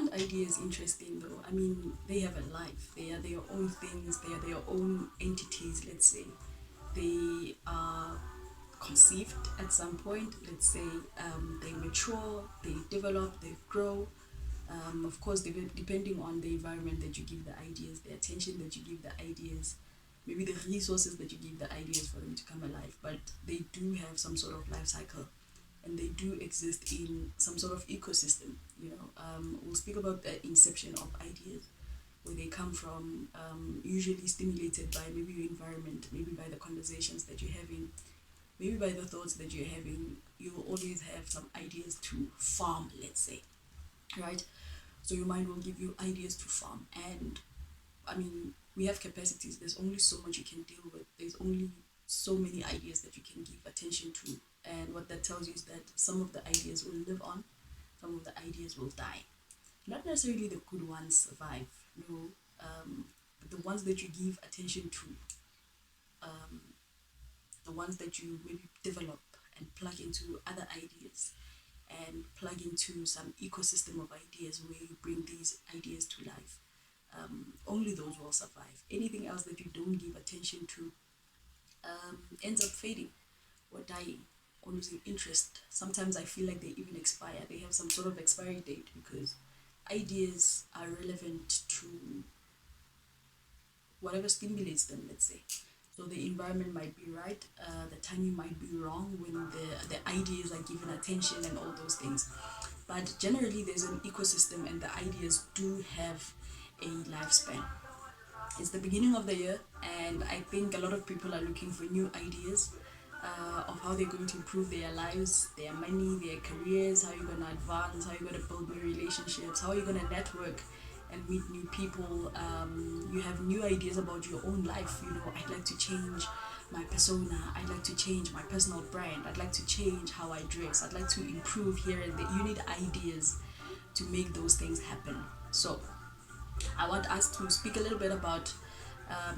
find ideas interesting though. I mean, they have a life. They are their own things. They are their own entities. Let's say they are conceived at some point. Let's say they mature, they develop, they grow. Of course, depending on the environment that you give the ideas, the attention that you give the ideas, maybe the resources that you give the ideas for them to come alive. But they do have some sort of life cycle, and they do exist in some sort of ecosystem. We'll speak about the inception of ideas, where they come from, usually stimulated by maybe your environment, maybe by the conversations that you're having, maybe by the thoughts that you're having. You'll always have some ideas to farm, let's say, right? So your mind will give you ideas to farm. And I mean, we have capacities. There's only so much you can deal with. There's only so many ideas that you can give attention to. And what that tells you is that some of the ideas will live on, some of the ideas will die. Not necessarily the good ones survive, no, but the ones that you give attention to, um, the ones that you maybe develop and plug into other ideas and plug into some ecosystem of ideas where you bring these ideas to life. Only those will survive. Anything else that you don't give attention to ends up fading or dying or losing interest. Sometimes I feel like they even expire. They have some sort of expiry date because ideas are relevant to whatever stimulates them, let's say. So the environment might be right, the timing might be wrong when the ideas are given attention and all those things. But generally, there's an ecosystem, and the ideas do have a lifespan. It's the beginning of the year, and I think a lot of people are looking for new ideas of how they're going to improve their lives, their money, their careers, how you're going to advance, how you're going to build new relationships, how you're going to network and meet new people. You have new ideas about your own life. I'd like to change my persona, I'd like to change my personal brand, I'd like to change how I dress, I'd like to improve here and there. You need ideas to make those things happen. So I want us to speak a little bit about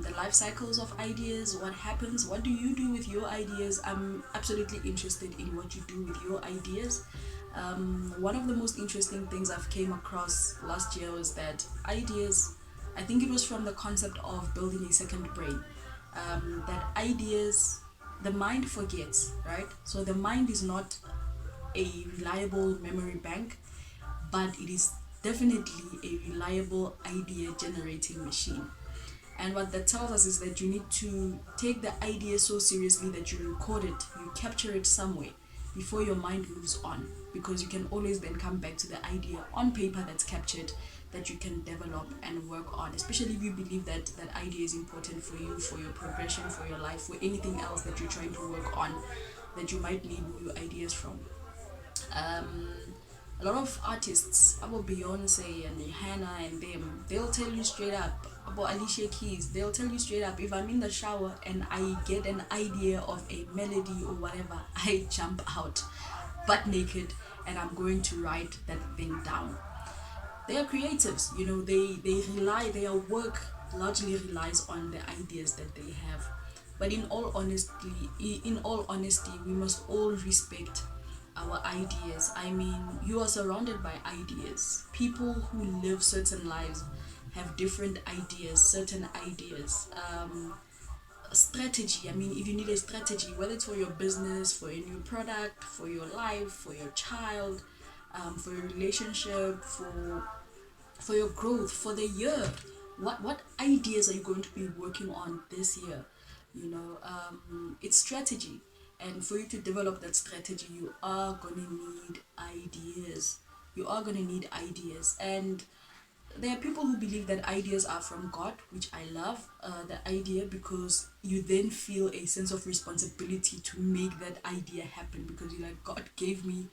the life cycles of ideas, what happens, what do you do with your ideas. I'm absolutely interested in what you do with your ideas. One of the most interesting things I've came across last year was that ideas, I think it was from the concept of building a second brain, that ideas, the mind forgets, right? So the mind is not a reliable memory bank, but it is definitely a reliable idea generating machine. And what that tells us is that you need to take the idea so seriously that you record it, you capture it somewhere before your mind moves on. Because you can always then come back to the idea on paper that's captured that you can develop and work on, especially if you believe that that idea is important for you, for your progression, for your life, for anything else that you're trying to work on that you might need new ideas from. Um, a lot of artists, about Beyonce and Rihanna and them, they'll tell you straight up, about Alicia Keys, they'll tell you straight up, if I'm in the shower and I get an idea of a melody or whatever, I jump out butt naked and I'm going to write that thing down. They are creatives, they rely, their work largely relies on the ideas that they have. But in all honesty, we must all respect our ideas. I mean, you are surrounded by ideas. People who live certain lives have different ideas, certain ideas. Strategy. I mean, if you need a strategy, whether it's for your business, for a new product, for your life, for your child, for your relationship, for your growth, for the year, what ideas are you going to be working on this year? It's strategy, and for you to develop that strategy, you are gonna need ideas. You are gonna need ideas, and there are people who believe that ideas are from God, which I love the idea, because you then feel a sense of responsibility to make that idea happen, because you're like, God gave me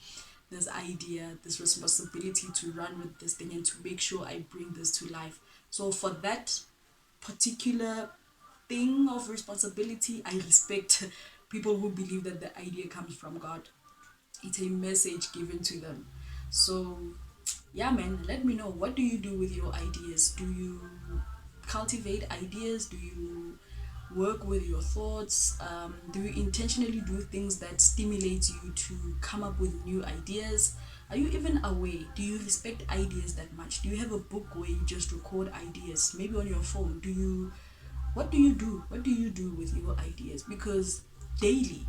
this idea, this responsibility to run with this thing and to make sure I bring this to life. So for that particular thing of responsibility, I respect people who believe that the idea comes from God. It's a message given to them. So yeah, man, let me know, what do you do with your ideas? Do you cultivate ideas? Do you work with your thoughts? Do you intentionally do things that stimulate you to come up with new ideas? Are you even aware? Do you respect ideas that much? Do you have a book where you just record ideas, maybe on your phone? What do you do? What do you do with your ideas? Because daily,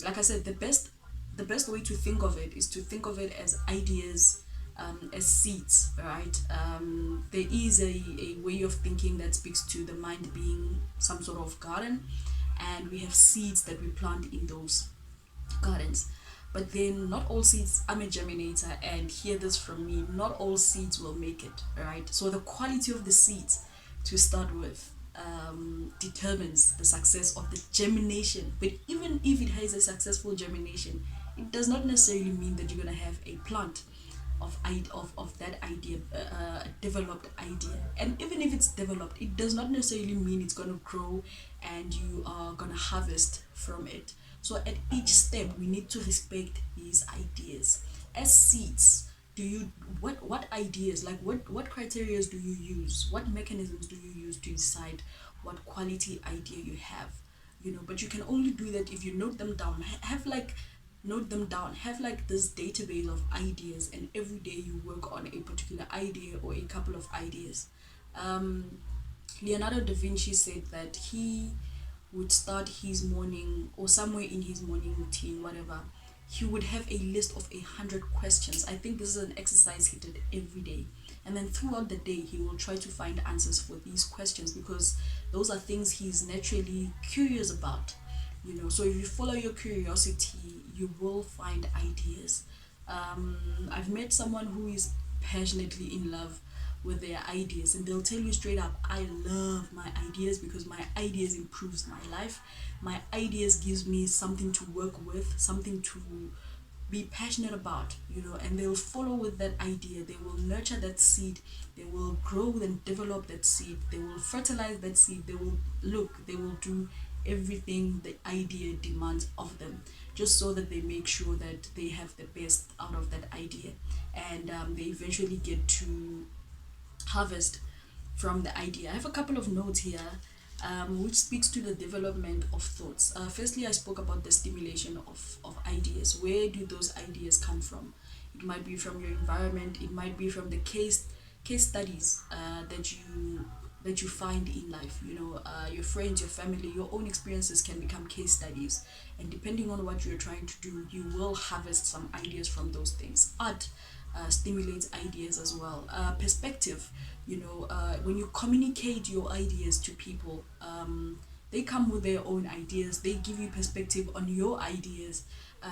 like I said, the best way to think of it is to think of it as ideas, as seeds, right? There is a way of thinking that speaks to the mind being some sort of garden, and we have seeds that we plant in those gardens. But then not all seeds, I'm a germinator, and hear this from me, not all seeds will make it, right? So the quality of the seeds to start with determines the success of the germination. But even if it has a successful germination, it does not necessarily mean that you're going to have a plant of that idea, developed idea. And even if it's developed, it does not necessarily mean it's going to grow and you are going to harvest from it. So at each step we need to respect these ideas as seeds. Do you what ideas, like what criteria do you use, what mechanisms do you use to decide what quality idea you have? But you can only do that if you note them down. Have like note them down, have like this database of ideas, and every day you work on a particular idea or a couple of ideas. um Leonardo da Vinci said that he would start his morning, or somewhere in his morning routine, whatever, he would have a list of 100 questions. I think this is an exercise he did every day. And then throughout the day, he will try to find answers for these questions, because those are things he's naturally curious about. So if you follow your curiosity, you will find ideas. I've met someone who is passionately in love with their ideas, and they'll tell you straight up, I love my ideas because my ideas improves my life. My ideas gives me something to work with, something to be passionate about, and they'll follow with that idea. They will nurture that seed, they will grow and develop that seed, they will fertilize that seed, they will do everything the idea demands of them, just so that they make sure that they have the best out of that idea. And they eventually get to harvest from the idea. I have a couple of notes here, which speaks to the development of thoughts. Firstly, I spoke about the stimulation of ideas. Where do those ideas come from? It might be from your environment. It might be from the case studies that you find in life. Your friends, your family, your own experiences can become case studies, and depending on what you're trying to do, you will harvest some ideas from those things. Art stimulates ideas as well. Perspective, when you communicate your ideas to people, they come with their own ideas, they give you perspective on your ideas,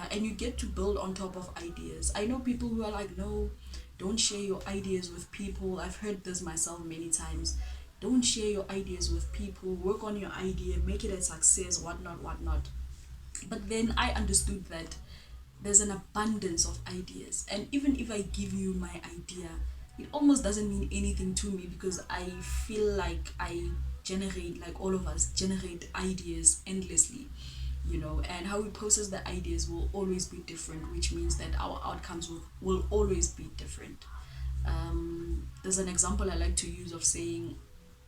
and you get to build on top of ideas. I know people who are like, no, don't share your ideas with people. I've heard this myself many times. Don't share your ideas with people, work on your idea, make it a success, whatnot. But then I understood that there's an abundance of ideas, and even if I give you my idea, it almost doesn't mean anything to me, because I feel like I generate, like all of us generate ideas endlessly. And how we process the ideas will always be different, which means that our outcomes will always be different. There's an example I like to use of saying,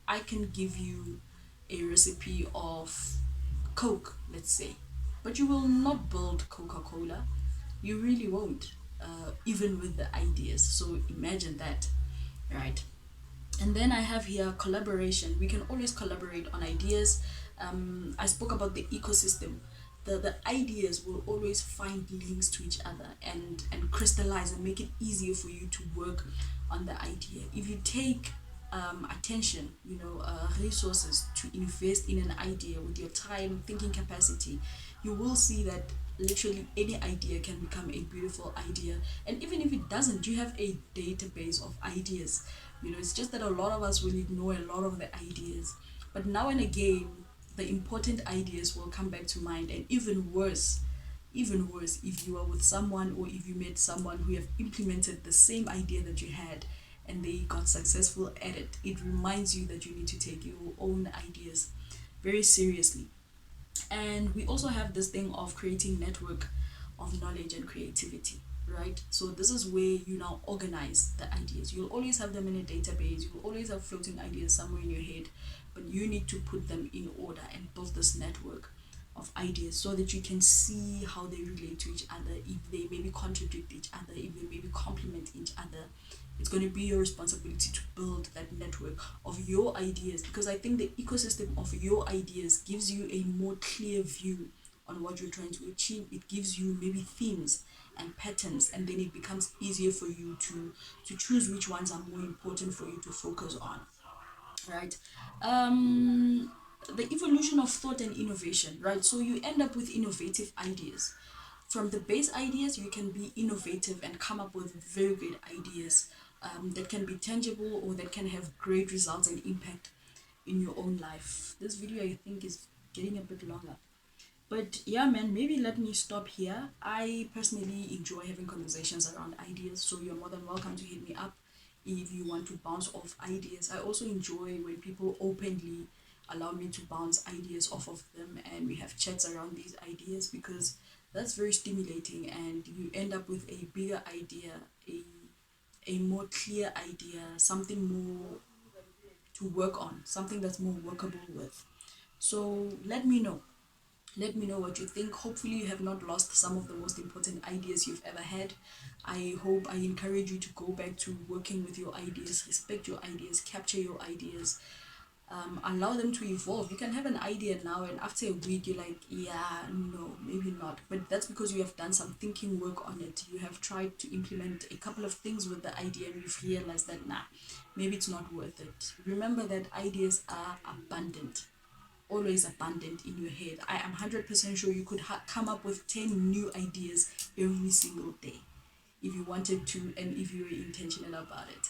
I can give you a recipe of Coke, let's say, but you will not build Coca-Cola. You really won't, even with the ideas. So imagine that, right? And then I have here collaboration. We can always collaborate on ideas. I spoke about the ecosystem. The ideas will always find links to each other, and crystallize and make it easier for you to work on the idea. If you take attention, resources to invest in an idea with your time, thinking capacity, you will see that literally any idea can become a beautiful idea. And even if it doesn't, you have a database of ideas. It's just that a lot of us will ignore a lot of the ideas. But now and again, the important ideas will come back to mind. And even worse, if you are with someone, or if you met someone who have implemented the same idea that you had, and they got successful at it, it reminds you that you need to take your own ideas very seriously. And we also have this thing of creating network of knowledge and creativity, right? So this is where you now organize the ideas. You'll always have them in a database, you'll always have floating ideas somewhere in your head, but you need to put them in order and build this network. of ideas so that you can see how they relate to each other, if they maybe contradict each other, if they maybe complement each other. It's going to be your responsibility to build that network of your ideas, because I think the ecosystem of your ideas gives you a more clear view on what you're trying to achieve. It gives you maybe themes and patterns, and then it becomes easier for you to choose which ones are more important for you to focus on, right? The evolution of thought and innovation, right? So you end up with innovative ideas. From the base ideas, you can be innovative and come up with very great ideas, that can be tangible or that can have great results and impact in your own life. This video, I think, is getting a bit longer. But yeah, man, maybe let me stop here. I personally enjoy having conversations around ideas, so you're more than welcome to hit me up if you want to bounce off ideas. I also enjoy when people openly allow me to bounce ideas off of them and we have chats around these ideas, because that's very stimulating and you end up with a bigger idea, a more clear idea, something more to work on, something that's more workable with. So let me know what you think. Hopefully, you have not lost some of the most important ideas you've ever had. I encourage you to go back to working with your ideas, respect your ideas, capture your ideas, allow them to evolve. You can have an idea now, and after a week, you're like, yeah, no, maybe not. But that's because you have done some thinking work on it. You have tried to implement a couple of things with the idea, and you've realized that, nah, maybe it's not worth it. Remember that ideas are abundant, always abundant in your head. I am 100% sure you could come up with 10 new ideas every single day if you wanted to and if you were intentional about it.